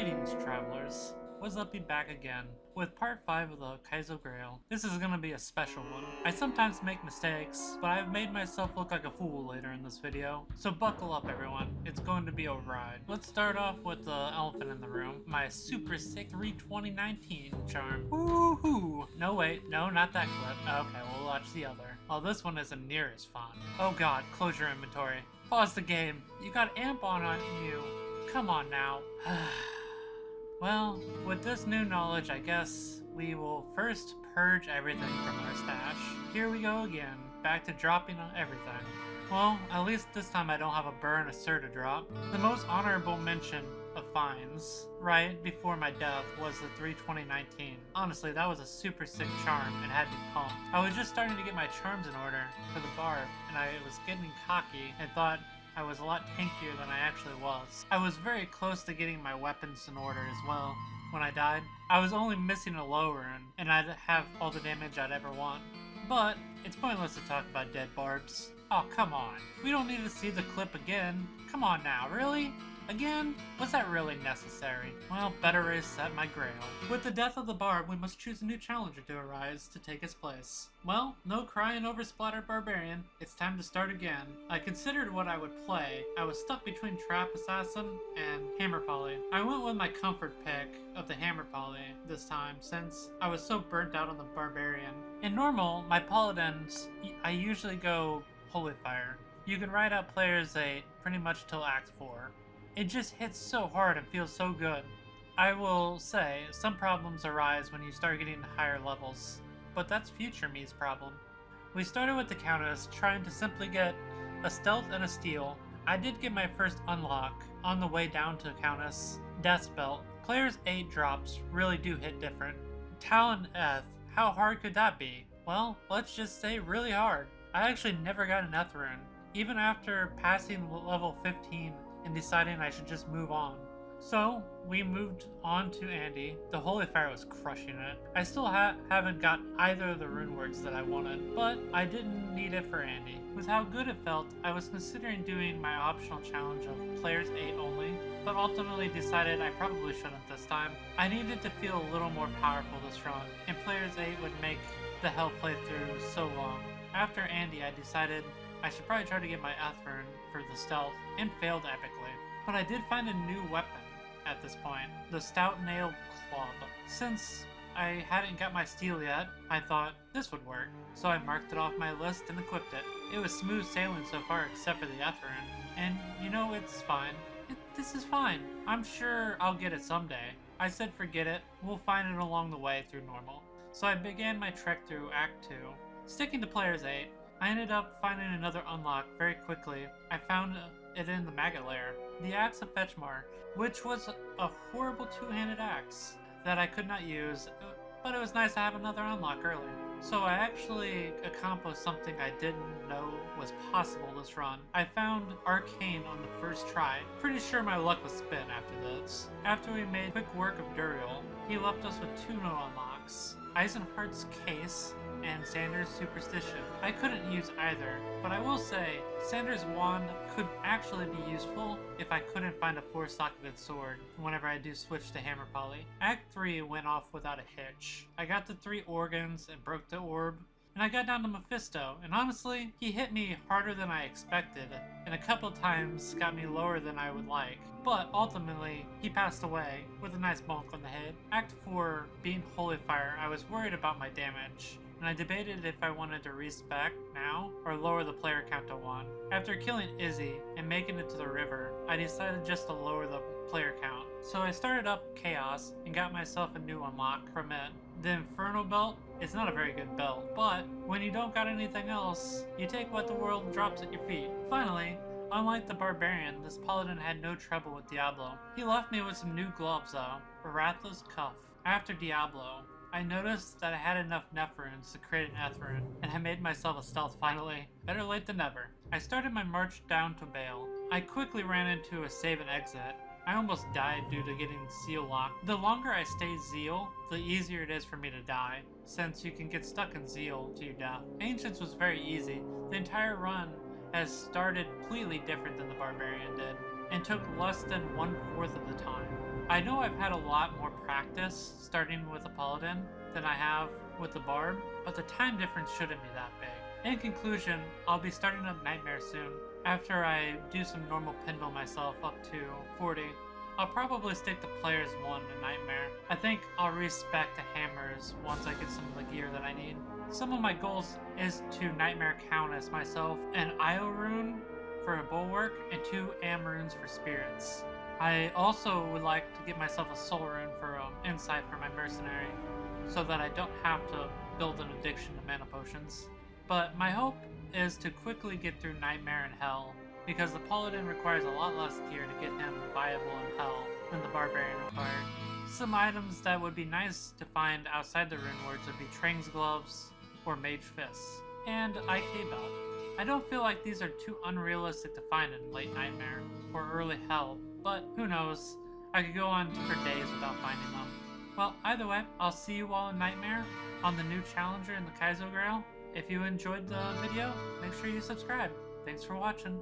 Greetings, travelers. What's up, be back again with part 5 of the Kaizo Grail. This is gonna be a special one. I sometimes make mistakes, but I've made myself look like a fool later in this video. So buckle up, everyone. It's going to be a ride. Let's start off with the elephant in the room. My super sick 32019 charm. Woohoo! No, wait. No, not that clip. Okay, we'll watch the other. Oh, this one isn't near as fun. Oh god, close your inventory. Pause the game. You got amp on you. Come on now. Well, with this new knowledge, I guess we will first purge everything from our stash. Here we go again, back to dropping on everything. Well, at least this time I don't have a burn a Sir to drop. The most honorable mention of finds, right before my death, was the 32019. Honestly, that was a super sick charm and had me pumped. I was just starting to get my charms in order for the barb, and I was getting cocky and thought I was a lot tankier than I actually was. I was very close to getting my weapons in order as well. When I died, I was only missing a low rune, and I'd have all the damage I'd ever want. But it's pointless to talk about dead barbs. Oh, come on. We don't need to see the clip again. Come on now, really? Again? Was that really necessary? Well, better reset my grail. With the death of the barb, we must choose a new challenger to arise to take its place. Well, no crying over splattered barbarian. It's time to start again. I considered what I would play. I was stuck between trap assassin and hammer poly. I went with my comfort pick of the hammer poly this time since I was so burnt out on the barbarian. In normal, my paladins, I usually go holy fire. You can ride out players 8 pretty much till act 4. It just hits so hard and feels so good. I will say, some problems arise when you start getting to higher levels, but that's future me's problem. We started with the Countess, trying to simply get a stealth and a steal. I did get my first unlock on the way down to Countess, Death's Belt. Players 8 drops really do hit different. Talon Eth, how hard could that be? Well, let's just say really hard. I actually never got an Eth rune, even after passing level 15 and deciding I should just move on. So, we moved on to Andy. The Holy Fire was crushing it. I still haven't got either of the rune words that I wanted, but I didn't need it for Andy. With how good it felt, I was considering doing my optional challenge of players 8 only, but ultimately decided I probably shouldn't this time. I needed to feel a little more powerful this run, and players 8 would make the hell playthrough so long. After Andy, I decided I should probably try to get my Eth rune for the stealth, and failed epically. But I did find a new weapon at this point, the Stout Nail Club. Since I hadn't got my steel yet, I thought this would work, so I marked it off my list and equipped it. It was smooth sailing so far except for the Eth rune, and you know, it's fine. This is fine. I'm sure I'll get it someday. I said forget it, we'll find it along the way through normal. So I began my trek through Act 2. Sticking to players 8, I ended up finding another unlock very quickly. I found it in the Maggot Lair, the Axe of Fetchmar, which was a horrible two-handed axe that I could not use, but it was nice to have another unlock early. So I actually accomplished something I didn't know was possible this run. I found Arcane on the first try. Pretty sure my luck was spent after this. After we made quick work of Duriel, he left us with 2 new unlocks, Eisenhart's Case and Sanders' Superstition. I couldn't use either, but I will say, Sanders' Wand could actually be useful if I couldn't find a 4-socketed sword whenever I do switch to Hammer Poly. Act 3 went off without a hitch. I got the 3 organs and broke the orb, and I got down to Mephisto, and honestly, he hit me harder than I expected, and a couple times got me lower than I would like. But ultimately, he passed away with a nice bonk on the head. Act 4, being Holy Fire, I was worried about my damage, and I debated if I wanted to respec now or lower the player count to 1. After killing Izzy and making it to the river, I decided just to lower the player count. So I started up Chaos and got myself a new unlock from it. The Infernal Belt is not a very good belt, but when you don't got anything else, you take what the world drops at your feet. Finally, unlike the Barbarian, this paladin had no trouble with Diablo. He left me with some new gloves though, Aratha's Cuff. After Diablo, I noticed that I had enough Nephrons to create an Eth rune, and I made myself a stealth finally. Better late than never. I started my march down to Bale. I quickly ran into a save and exit. I almost died due to getting Zeal locked. The longer I stay Zeal, the easier it is for me to die, since you can get stuck in Zeal to your death. Ancients was very easy. The entire run has started completely different than the Barbarian did, and took less than 1/4 of the time. I know I've had a lot more practice starting with a Paladin than I have with the Barb, but the time difference shouldn't be that big. In conclusion, I'll be starting up Nightmare soon. After I do some normal pinball myself up to 40, I'll probably stick to Players 1 and Nightmare. I think I'll respec the hammers once I get some of the gear that I need. Some of my goals is to Nightmare Countess myself an Io rune for a bulwark and 2 Am runes for spirits. I also would like to get myself a soul rune for insight for my mercenary, so that I don't have to build an addiction to mana potions. But my hope is to quickly get through Nightmare and Hell, because the Paladin requires a lot less gear to get him viable in Hell than the Barbarian required. Some items that would be nice to find outside the rune words would be Trang's Gloves or Mage Fists, and IK Belt. I don't feel like these are too unrealistic to find in late Nightmare or early Hell, but who knows, I could go on for days without finding them. Well, either way, I'll see you all in Nightmare on the new Challenger in the Kaizo Grail. If you enjoyed the video, make sure you subscribe. Thanks for watching.